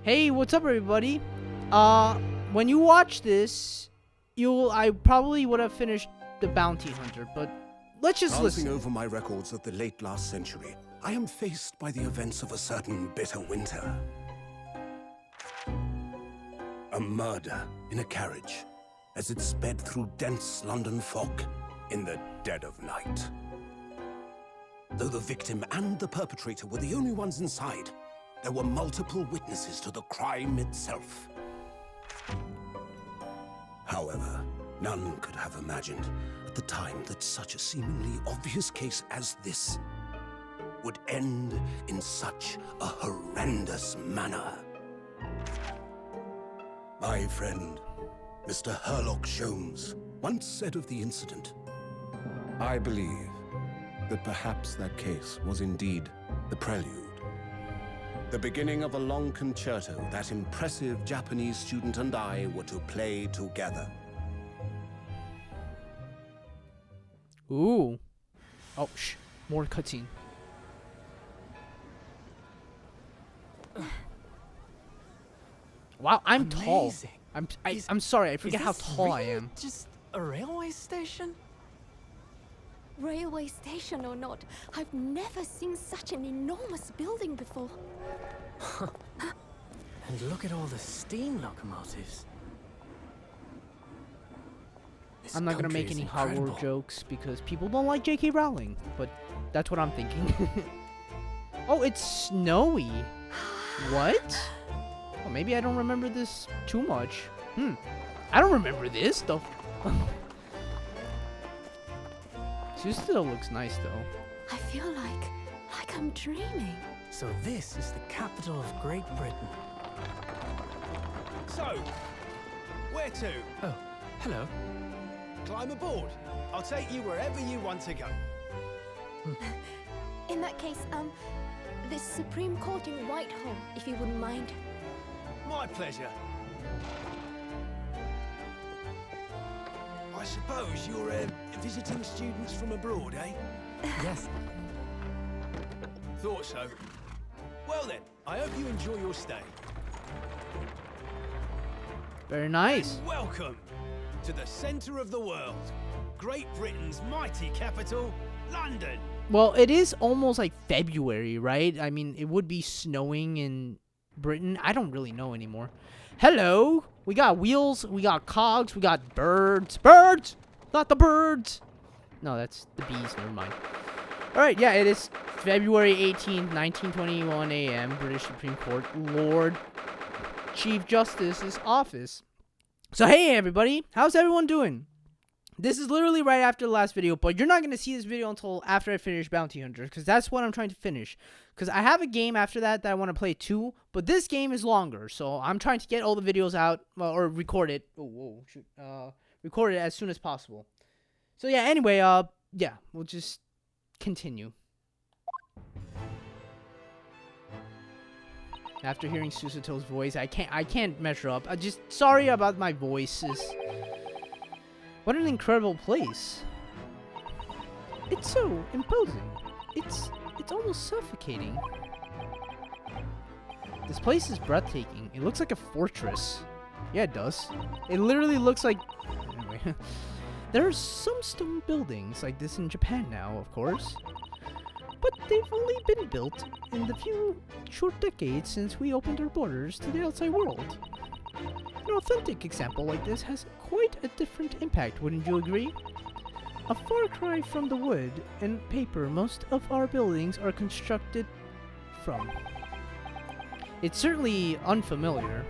Hey, what's up, everybody? When you watch this, I probably would have finished the Bounty Hunter, but let's just listen. Glancing over my records of the late last century, I am faced by the events of a certain bitter winter. A murder in a carriage as it sped through dense London fog in the dead of night. Though the victim and the perpetrator were the only ones inside, there were multiple witnesses to the crime itself. However, none could have imagined at the time that such a seemingly obvious case as this would end in such a horrendous manner. My friend, Mr. Sherlock Holmes, once said of the incident, "I believe that perhaps that case was indeed the prelude. The beginning of a long concerto that impressive Japanese student and I were to play together." Ooh. Oh, more cutscene. Wow, I'm tall. I'm sorry, I forget how tall I am. Just a railway station? Railway station or not, I've never seen such an enormous building before. And look at all the steam locomotives. This I'm not gonna country make is any horror incredible. jokes because people don't like J.K. Rowling, but that's what I'm thinking. Oh, it's snowy. What? Oh, maybe I don't remember this too much. I don't remember this stuff. She still looks nice though. I feel like I'm dreaming. So this is the capital of Great Britain. So, where to? Oh, hello. Climb aboard. I'll take you wherever you want to go. In that case, the Supreme Court in Whitehall, if you wouldn't mind. My pleasure. I suppose you're visiting students from abroad, eh? Yes. Thought so. Well then, I hope you enjoy your stay. Very nice. And welcome to the centre of the world, Great Britain's mighty capital, London. Well, it is almost like February, right? I mean, it would be snowing in Britain. I don't really know anymore. Hello. We got wheels. We got cogs. We got birds. Birds! Not the birds. No, that's the bees. Never mind. All right. Yeah, it is February 18th, 1921 a.m. British Supreme Court. Lord Chief Justice's office. So, hey, everybody. How's everyone doing? This is literally right after the last video, but you're not going to see this video until after I finish Bounty Hunter, because that's what I'm trying to finish. Because I have a game after that I want to play too, but this game is longer, so I'm trying to get all the videos out, or record it. Oh, whoa, shoot. Record it as soon as possible. So yeah, anyway, yeah, we'll just continue. After hearing Susato's voice, I can't measure up. Sorry about my voices. What an incredible place. It's so imposing. It's almost suffocating. This place is breathtaking. It looks like a fortress. Yeah, it does. It literally looks like... Anyway. There are some stone buildings like this in Japan now, of course. But they've only been built in the few short decades since we opened our borders to the outside world. An authentic example like this has quite a different impact, wouldn't you agree? A far cry from the wood and paper most of our buildings are constructed from. It's certainly unfamiliar.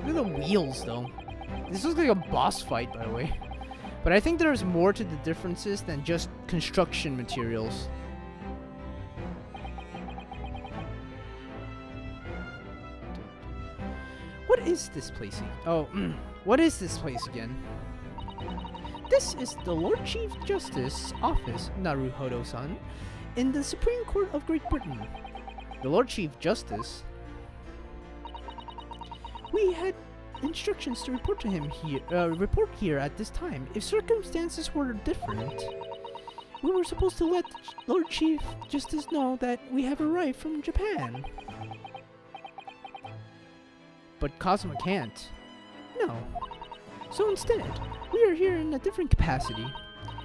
Look at the wheels, though. This looks like a boss fight, by the way. But I think there's more to the differences than just construction materials. What is this place? What is this place again? This is the Lord Chief Justice's office, Naruhodo-san, in the Supreme Court of Great Britain. The Lord Chief Justice. We had instructions to report to him here at this time. If circumstances were different, we were supposed to let Lord Chief Justice know that we have arrived from Japan. but Kazuma can't. No. So instead, we are here in a different capacity,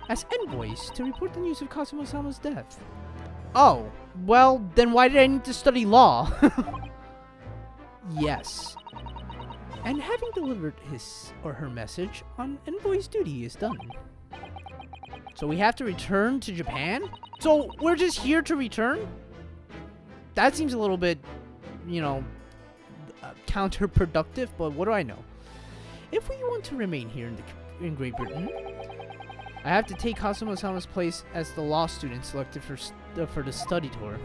as envoys to report the news of Kazuma-sama's death. Oh, well, then why did I need to study law? Yes. And having delivered his or her message on envoy's duty is done. So we have to return to Japan? So we're just here to return? That seems a little bit, you know, counterproductive, but what do I know? If we want to remain here in Great Britain, I have to take Kazuma-sama's place as the law student selected for the study tour.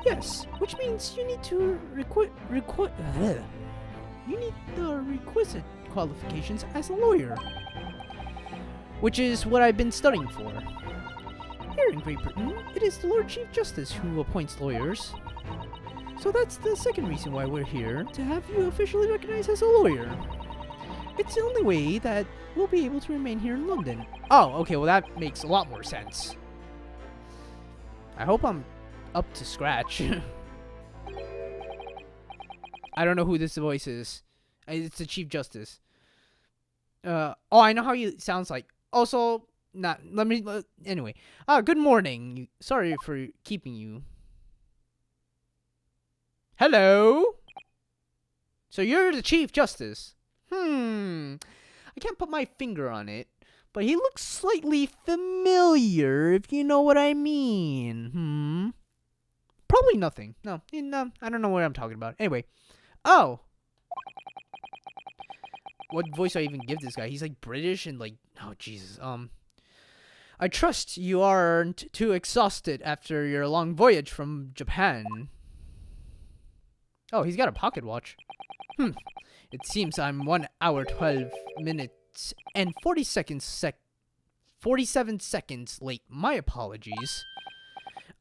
Yes, which means you need to you need the requisite qualifications as a lawyer, which is what I've been studying for. Here in Great Britain, it is the Lord Chief Justice who appoints lawyers. So that's the second reason why we're here, to have you officially recognized as a lawyer. It's the only way that we'll be able to remain here in London. Oh, okay, well that makes a lot more sense. I hope I'm up to scratch. I don't know who this voice is. It's the Chief Justice. Oh, I know how he sounds like. Also, anyway. Good morning. Sorry for keeping you. Hello? So you're the Chief Justice. I can't put my finger on it, but he looks slightly familiar, if you know what I mean. Probably nothing. No, I don't know what I'm talking about. Anyway. Oh! What voice do I even give this guy? He's like British and like, oh Jesus. I trust you aren't too exhausted after your long voyage from Japan. Oh, he's got a pocket watch. It seems I'm 1 hour 12 minutes and 47 seconds late. My apologies.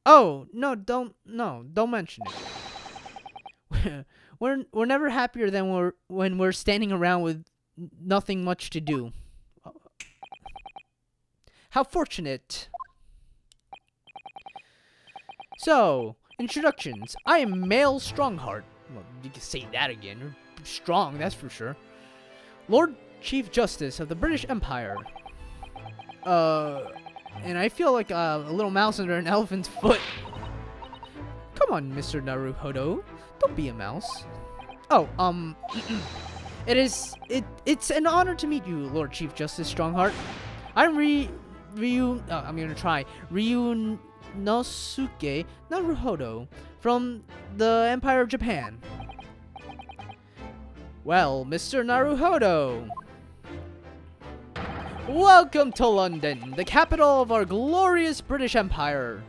Oh, no, don't mention it. We're never happier than when we're standing around with nothing much to do. How fortunate. So, introductions. I am Male Strongheart. Well, you can say that again. Strong, that's for sure. Lord Chief Justice of the British Empire. And I feel like a little mouse under an elephant's foot. Come on, Mr. Naruhodo. Don't be a mouse. Oh, it's an honor to meet you, Lord Chief Justice Strongheart. I'm I'm gonna try. Ryunosuke Naruhodo from the Empire of Japan. Well, Mr. Naruhodo, welcome to London, the capital of our glorious British Empire.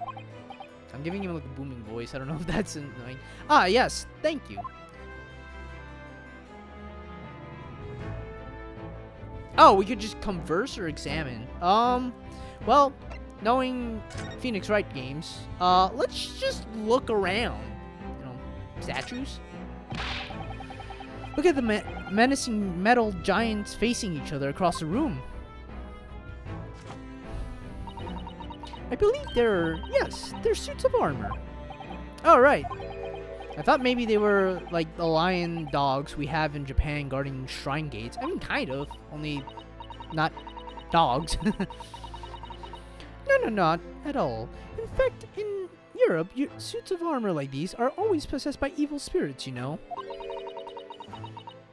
I'm giving him like a booming voice. I don't know if that's annoying. Ah, yes, thank you. Oh, we could just converse or examine. Well, knowing Phoenix Wright games, let's just look around. You know, statues. Look at the menacing metal giants facing each other across the room. I believe they're suits of armor. Oh, right. I thought maybe they were like the lion dogs we have in Japan guarding shrine gates. I mean, kind of. Only not dogs. No, not at all. In fact, in Europe, suits of armor like these are always possessed by evil spirits, you know.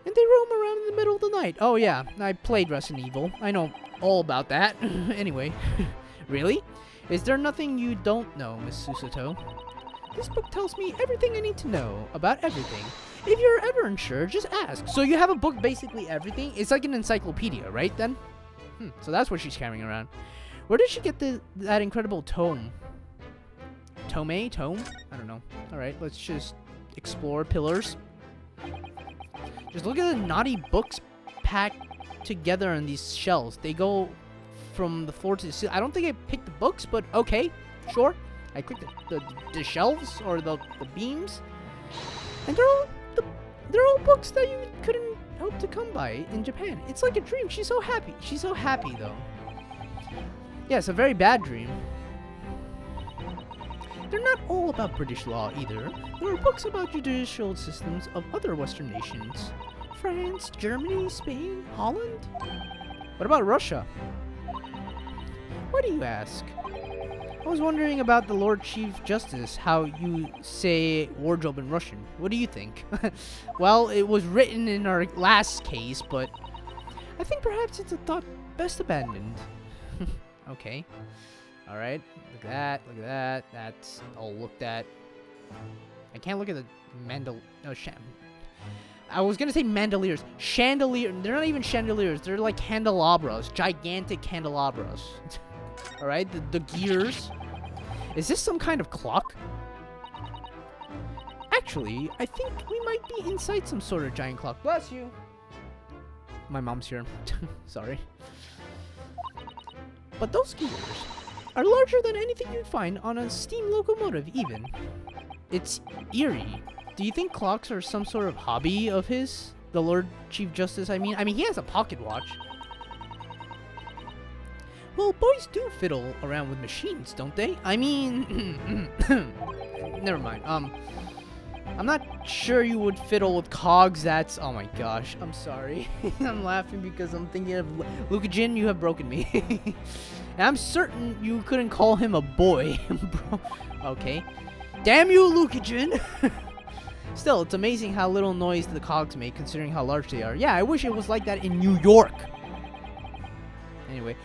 And they roam around in the middle of the night. Oh yeah, I played Resident Evil. I know all about that. Anyway. Really? Is there nothing you don't know, Miss Susato? This book tells me everything I need to know about everything. If you're ever unsure, just ask. So you have a book basically everything? It's like an encyclopedia, right then? So that's what she's carrying around. Where did she get that incredible tome? Tome? I don't know. Alright, let's just explore pillars. Just look at the naughty books packed together on these shelves. They go from the floor to the ceiling. I don't think I picked the books, but okay, sure. I clicked the shelves or the beams, and they're all books that you couldn't hope to come by in Japan. It's like a dream. She's so happy. She's so happy though. Yeah, it's a very bad dream. They're not all about British law either. There are books about judicial systems of other Western nations. France, Germany, Spain, Holland? What about Russia? Why do you ask? I was wondering about the Lord Chief Justice, how you say wardrobe in Russian. What do you think? Well, it was written in our last case, but I think perhaps it's a thought best abandoned. Okay. Alright. Look at that. Look at that. That's all looked at. I can't look at the I was gonna say mandaliers. Chandelier. They're not even chandeliers. They're like candelabras. Gigantic candelabras. Alright. The gears. Is this some kind of clock? Actually, I think we might be inside some sort of giant clock. Bless you. My mom's here. Sorry. But those gears are larger than anything you'd find on a steam locomotive even. It's eerie. Do you think clocks are some sort of hobby of his? The Lord Chief Justice, I mean, he has a pocket watch. Well, boys do fiddle around with machines, don't they? I mean, never mind. I'm not sure you would fiddle with cogs. That's, oh my gosh, I'm sorry. I'm laughing because I'm thinking of Luca Jin, you have broken me. And I'm certain you couldn't call him a boy. Okay. Damn you, Luca Jin. Still, it's amazing how little noise the cogs make considering how large they are. Yeah, I wish it was like that in New York. Anyway,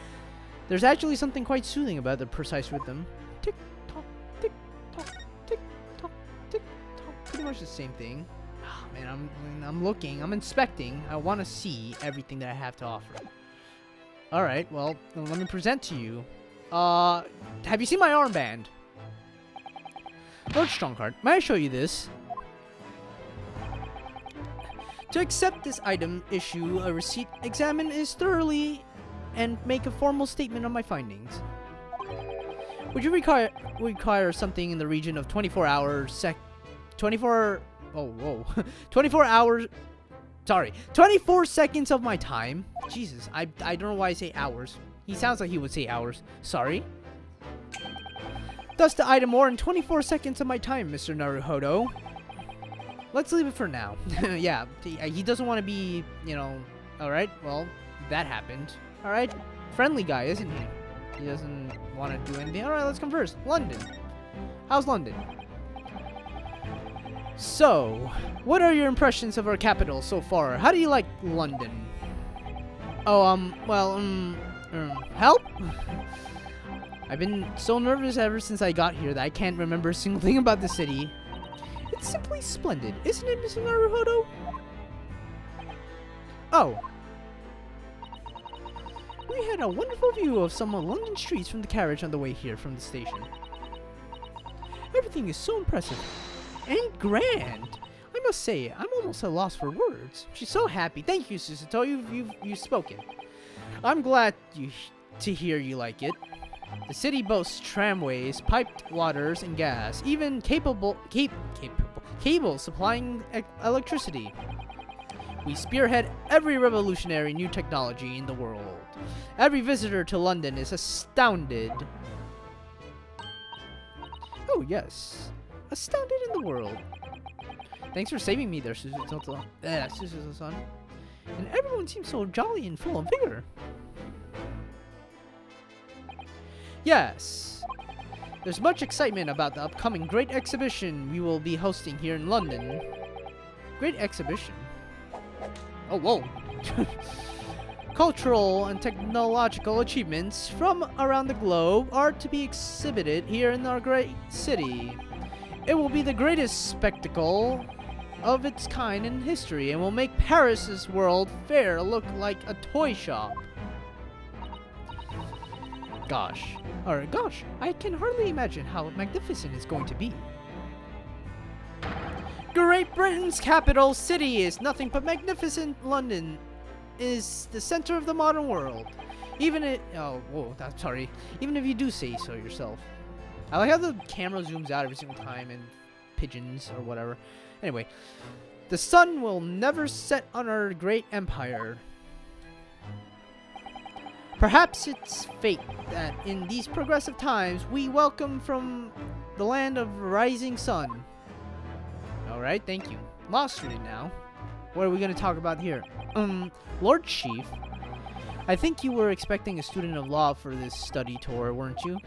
there's actually something quite soothing about the precise rhythm. Tick tock, tick tock, tick tock, tick tock. Pretty much the same thing. Oh, man, I'm looking, I'm inspecting. I want to see everything that I have to offer. All right, well, then let me present to you. Have you seen my armband? Lord Strongheart, may I show you this? To accept this item, issue a receipt, examine it thoroughly, and make a formal statement of my findings. Would you require something in the region of 24 hours 24 hours, sorry, 24 seconds of my time? Jesus, I don't know why I say hours. He sounds like he would say hours. Sorry. Thus the item more in 24 seconds of my time, Mr. Naruhodo. Let's leave it for now. Yeah, he doesn't want to be, you know, alright, well, that happened. Alright, friendly guy, isn't he? He doesn't want to do anything. Alright, let's converse. London. How's London? So, what are your impressions of our capital so far? How do you like London? Oh, help? I've been so nervous ever since I got here that I can't remember a single thing about the city. It's simply splendid, isn't it, Mr. Naruhodo? Oh. We had a wonderful view of some of London streets from the carriage on the way here from the station. Everything is so impressive and grand. I must say, I'm almost at a loss for words. She's so happy. Thank you, Susato. You've spoken. I'm glad to hear you like it. The city boasts tramways, piped waters, and gas, even cables supplying electricity. We spearhead every revolutionary new technology in the world. Every visitor to London is astounded. Oh yes, astounded in the world. Thanks for saving me there, Suzuto-san. And everyone seems so jolly and full of vigor. Yes, there's much excitement about the upcoming Great Exhibition we will be hosting here in London. Great Exhibition? Oh, whoa. Cultural and technological achievements from around the globe are to be exhibited here in our great city. It will be the greatest spectacle of its kind in history and will make Paris's World Fair look like a toy shop. Gosh, I can hardly imagine how magnificent it's going to be. Great Britain's capital city is nothing but magnificent. London is the center of the modern world. Even if you do say so yourself. I like how the camera zooms out every single time and pigeons or whatever. Anyway, the sun will never set on our great empire. Perhaps it's fate that in these progressive times we welcome from the land of rising sun. Alright, thank you. Law student now. What are we going to talk about here? Lord Chief, I think you were expecting a student of law for this study tour, weren't you?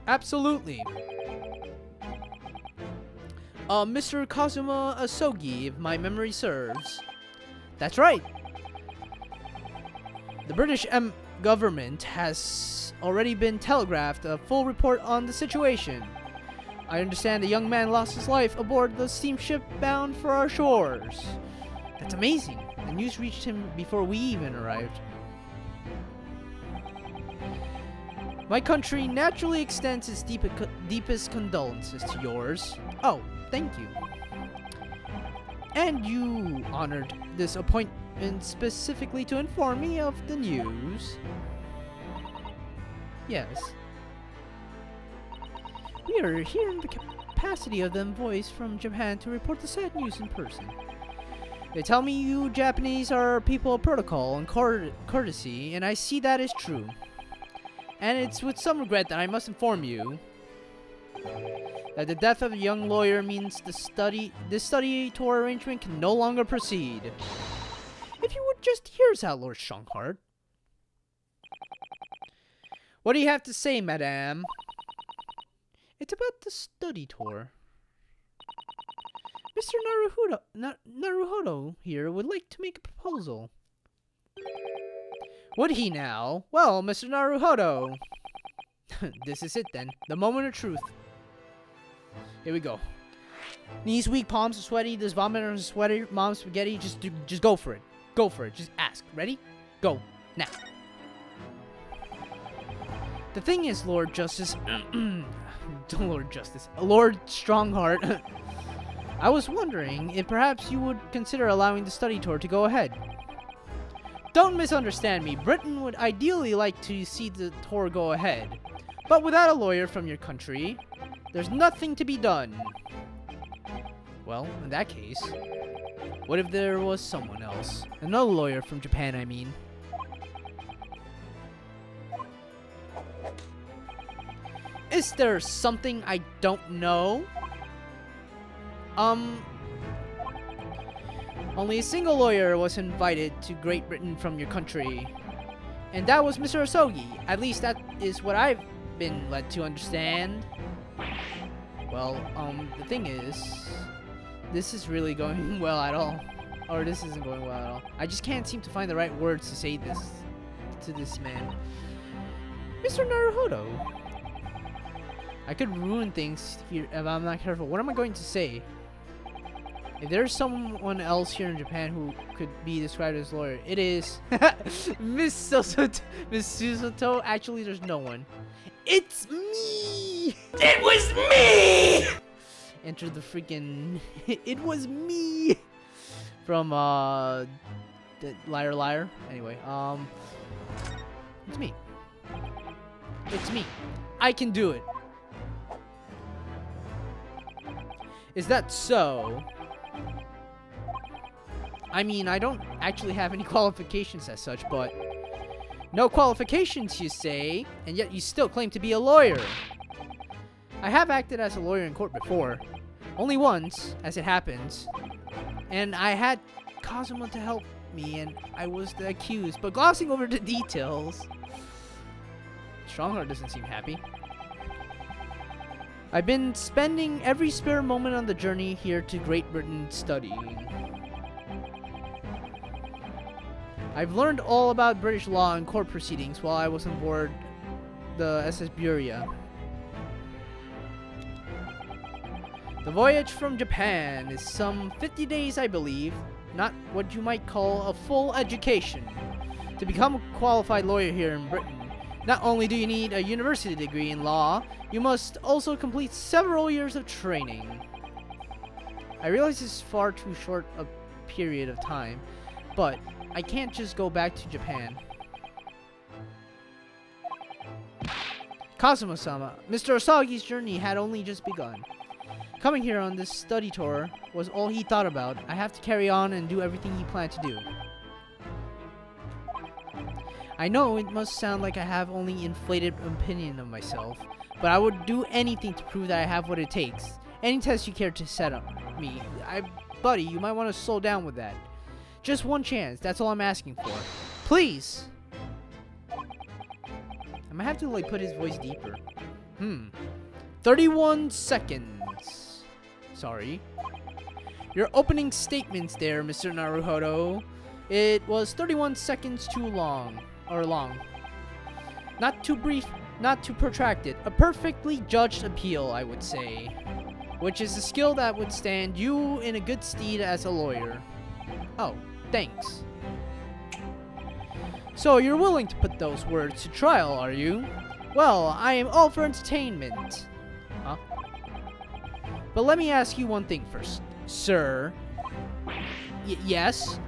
Absolutely. Mr. Kazuma Asogi, if my memory serves. That's right. The British government has already been telegraphed a full report on the situation. I understand the young man lost his life aboard the steamship bound for our shores. That's amazing. The news reached him before we even arrived. My country naturally extends its deepest condolences to yours. Oh, thank you. And you honored this appointment specifically to inform me of the news? Yes. We are here in the capacity of the envoys from Japan to report the sad news in person. They tell me you Japanese are people of protocol and courtesy, and I see that is true. And it's with some regret that I must inform you that the death of a young lawyer means this study tour arrangement can no longer proceed. If you would just hear us out, Lord Strongheart. What do you have to say, madame? It's about the study tour. Mr. Naruhodo here would like to make a proposal. Would he now? Well, Mr. Naruhodo. This is it then. The moment of truth. Here we go. Knees weak, palms are sweaty, there's vomit on the sweater, mom's spaghetti. Just go for it. Go for it. Just ask. Ready? Go. Now. The thing is, Lord Justice... Lord Strongheart... I was wondering if perhaps you would consider allowing the study tour to go ahead. Don't misunderstand me. Britain would ideally like to see the tour go ahead. But without a lawyer from your country, there's nothing to be done. Well, in that case, what if there was someone else? Another lawyer from Japan, I mean. Is there something I don't know? Only a single lawyer was invited to Great Britain from your country. And that was Mr. Asogi. At least that is what I've been led to understand. Well, the thing is, this is really going well at all. Or this isn't going well at all. I just can't seem to find the right words to say this to this man. Mr. Naruhodo. I could ruin things here if I'm not careful. What am I going to say? If there's someone else here in Japan who could be described as a lawyer, it is Miss Susato. Actually, there's no one. It's me! It was me! Enter the freaking... It was me! From, the Liar Liar. Anyway, it's me. It's me. I can do it. Is that so? I mean, I don't actually have any qualifications as such, but... No qualifications, you say, and yet you still claim to be a lawyer. I have acted as a lawyer in court before. Only once, as it happens. And I had Kazuma to help me, and I was the accused, but glossing over the details... Strongheart doesn't seem happy. I've been spending every spare moment on the journey here to Great Britain studying. I've learned all about British law and court proceedings while I was on board the SS Buria. The voyage from Japan is some 50 days, I believe, not what you might call a full education. To become a qualified lawyer here in Britain, not only do you need a university degree in law, you must also complete several years of training. I realize this is far too short a period of time, but I can't just go back to Japan. Kazuma-sama, Mr. Asagi's journey had only just begun. Coming here on this study tour was all he thought about. I have to carry on and do everything he planned to do. I know it must sound like I have only inflated opinion of myself, but I would do anything to prove that I have what it takes. Any test you care to set up me. Buddy, you might want to slow down with that. Just one chance, that's all I'm asking for. Please! I might have to, like, put his voice deeper. 31 seconds. Sorry. Your opening statements there, Mr. Naruhodo. It was 31 seconds too long. Or long. Not too brief, not too protracted. A perfectly judged appeal, I would say. Which is a skill that would stand you in a good stead as a lawyer. Oh, thanks. So you're willing to put those words to trial, are you? Well, I am all for entertainment. Huh? But let me ask you one thing first, sir. Yes?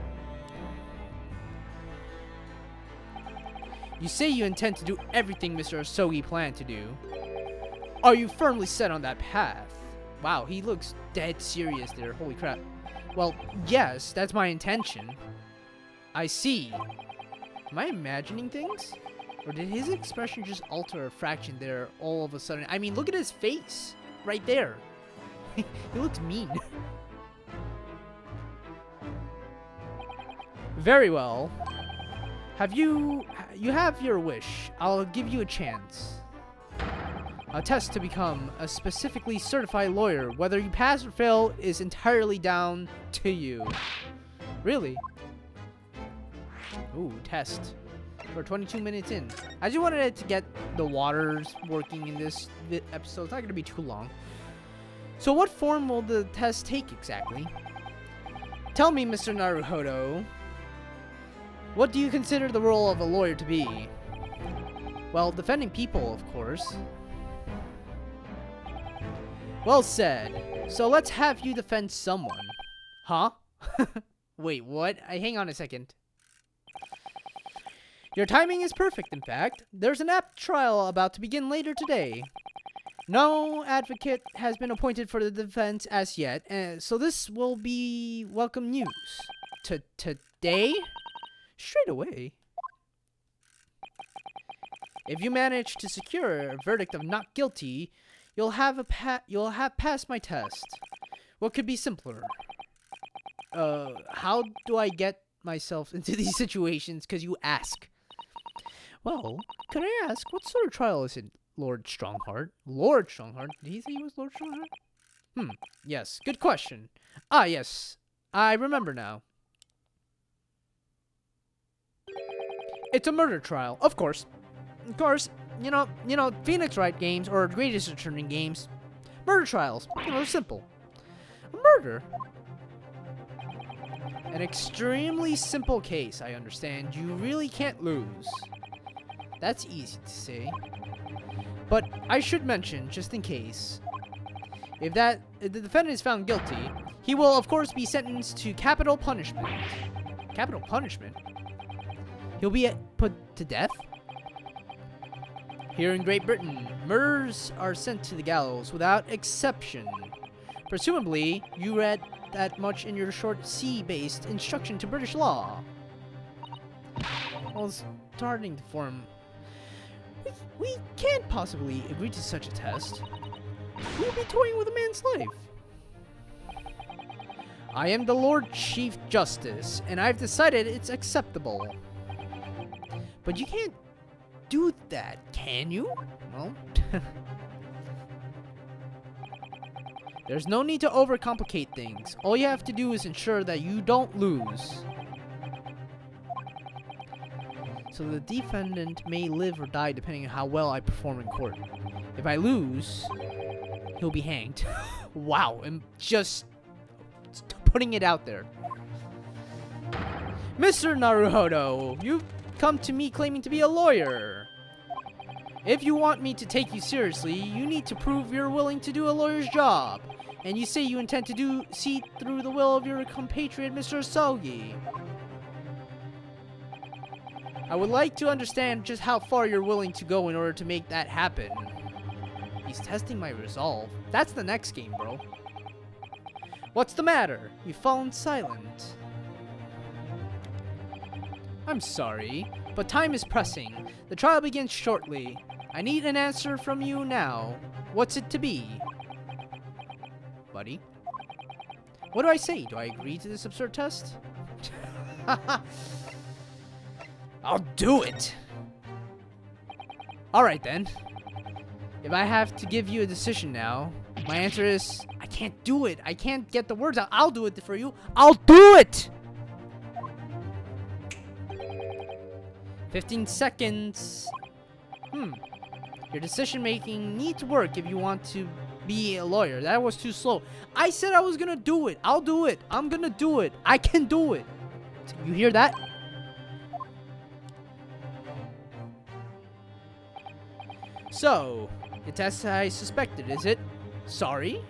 You say you intend to do everything Mr. Asogi planned to do. Are you firmly set on that path? Wow, he looks dead serious there. Holy crap. Well, yes, that's my intention. I see. Am I imagining things? Or did his expression just alter a fraction there all of a sudden? I mean, look at his face. Right there. He looks mean. Very well. You have your wish. I'll give you a chance. A test to become a specifically certified lawyer. Whether you pass or fail is entirely down to you. Really? Ooh, test. We're 22 minutes in. I just wanted it to get the waters working in this episode. It's not going to be too long. So what form will the test take exactly? Tell me, Mr. Naruhodo. What do you consider the role of a lawyer to be? Well, defending people, of course. Well said. So let's have you defend someone. Huh? Wait, what? Hang on a second. Your timing is perfect, in fact. There's an apt trial about to begin later today. No advocate has been appointed for the defense as yet, so this will be welcome news. Today? Straight away. If you manage to secure a verdict of not guilty, you'll have passed my test. What could be simpler? How do I get myself into these situations? 'Cause you ask. Well, could I ask, what sort of trial is it, Lord Strongheart? Lord Strongheart? Did he say he was Lord Strongheart? Yes, good question. Ah, yes, I remember now. It's a murder trial, of course. Of course, you know, Phoenix Wright games or Great Ace Attorney games, murder trials, they're simple. A murder. An extremely simple case, I understand. You really can't lose. That's easy to say. But I should mention, just in case, if the defendant is found guilty, he will of course be sentenced to capital punishment. Capital punishment? He'll be put to death? Here in Great Britain, murderers are sent to the gallows without exception. Presumably, you read that much in your short C-based instruction to British law. Well, starting to form... We can't possibly agree to such a test. We'll be toying with a man's life. I am the Lord Chief Justice, and I've decided it's acceptable. But you can't do that, can you? Well... There's no need to overcomplicate things. All you have to do is ensure that you don't lose. So the defendant may live or die depending on how well I perform in court. If I lose, he'll be hanged. Wow, I'm just putting it out there. Mr. Naruhodo, you've come to me claiming to be a lawyer. If you want me to take you seriously, you need to prove you're willing to do a lawyer's job. And you say you intend to see through the will of your compatriot, Mr. Asogi. I would like to understand just how far you're willing to go in order to make that happen. He's testing my resolve. That's the next game, bro. What's the matter? You've fallen silent. I'm sorry, but time is pressing. The trial begins shortly. I need an answer from you now. What's it to be? Buddy? What do I say? Do I agree to this absurd test? I'll do it! Alright then. If I have to give you a decision now, my answer is, I can't do it. I can't get the words out. I'll do it for you. I'll do it! 15 seconds. Your decision making needs work if you want to be a lawyer. That was too slow. I said I was gonna do it. I'll do it. I'm gonna do it. I can do it. You hear that? So, it's as I suspected, is it? Sorry?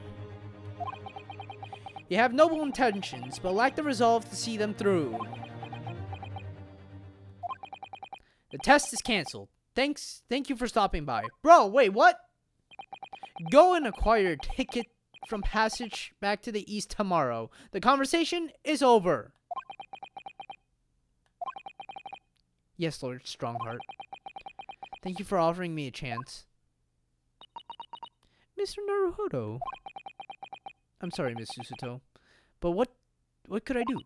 You have noble intentions, but lack the resolve to see them through. The test is cancelled. Thank you for stopping by. Bro, wait, what? Go and acquire a ticket from Passage back to the East tomorrow. The conversation is over. Yes, Lord Strongheart. Thank you for offering me a chance. Mr. Naruhodo. I'm sorry, Miss Susato. But what could I do?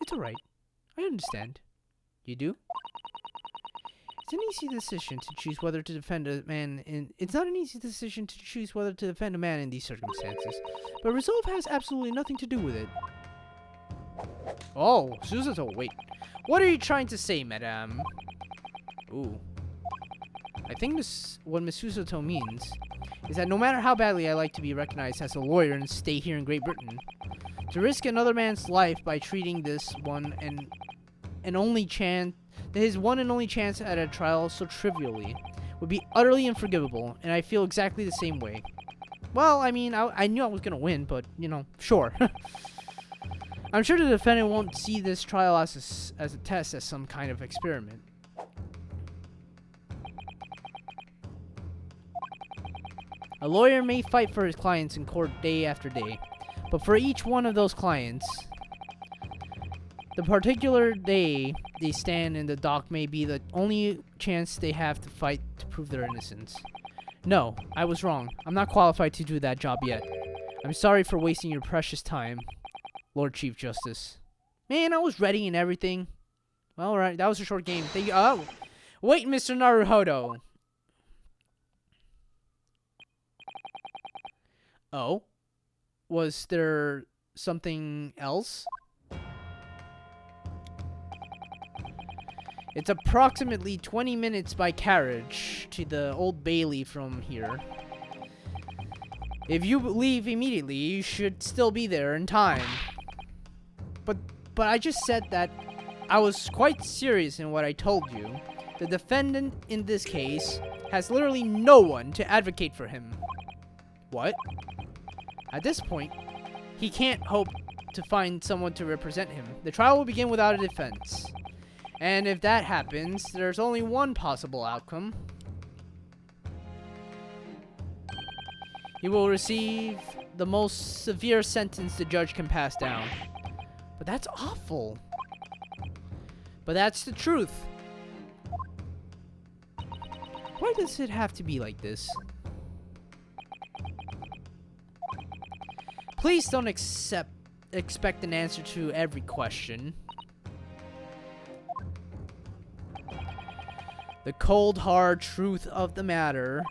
It's alright. I understand. You do? It's an easy decision to choose whether to defend a man in... It's not an easy decision to choose whether to defend a man in these circumstances. But resolve has absolutely nothing to do with it. Oh, Susato, wait. What are you trying to say, madame? Ooh. I think what Miss Susato means is that no matter how badly I like to be recognized as a lawyer and stay here in Great Britain, to risk another man's life by treating this one and his one and only chance at a trial so trivially would be utterly unforgivable, and I feel exactly the same way. Well, I mean, I knew I was gonna win, but, you know, sure. I'm sure the defendant won't see this trial as a test, as some kind of experiment. A lawyer may fight for his clients in court day after day, but for each one of those clients, the particular day they stand in the dock may be the only chance they have to fight to prove their innocence. No, I was wrong. I'm not qualified to do that job yet. I'm sorry for wasting your precious time, Lord Chief Justice. Man, I was ready and everything. Well, alright, that was a short game. Thank you. Oh! Wait, Mr. Naruhodo! Oh? Was there something else? It's approximately 20 minutes by carriage to the Old Bailey from here. If you leave immediately, you should still be there in time. But I just said that I was quite serious in what I told you. The defendant in this case has literally no one to advocate for him. What? At this point, he can't hope to find someone to represent him. The trial will begin without a defense. And if that happens, there's only one possible outcome. He will receive the most severe sentence the judge can pass down. But that's awful. But that's the truth. Why does it have to be like this? Please don't expect an answer to every question. The cold, hard truth of the matter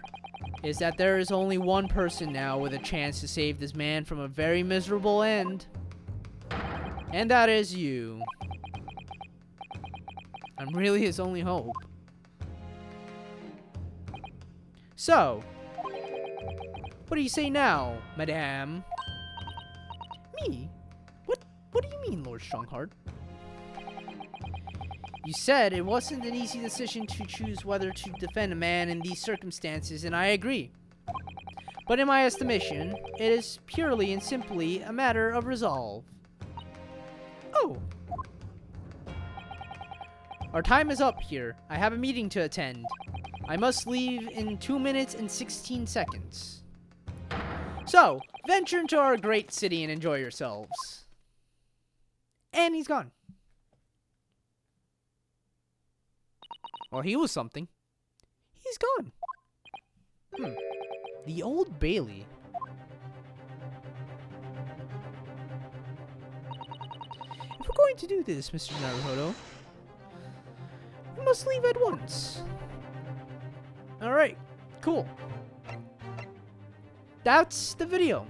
is that there is only one person now with a chance to save this man from a very miserable end. And that is you. I'm really his only hope. So, what do you say now, madame? Me? What do you mean, Lord Strongheart? You said it wasn't an easy decision to choose whether to defend a man in these circumstances, and I agree. But in my estimation, it is purely and simply a matter of resolve. Oh. Our time is up here. I have a meeting to attend. I must leave in 2 minutes and 16 seconds. So, venture into our great city and enjoy yourselves. And he's gone. Well, he was something. He's gone. The Old Bailey. If we're going to do this, Mr. Naruhodo, we must leave at once. Alright, cool. That's the video.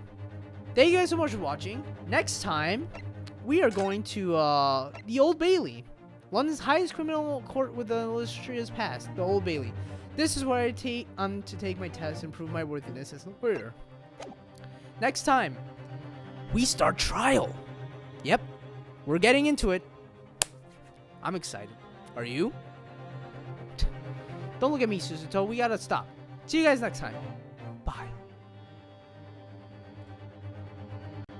Thank you guys so much for watching. Next time, we are going to the Old Bailey. London's highest criminal court with the illustrious past, the Old Bailey. This is where I'm to take my test and prove my worthiness as a lawyer. Next time, we start trial. Yep, we're getting into it. I'm excited. Are you? Don't look at me, Suzuto. We gotta stop. See you guys next time.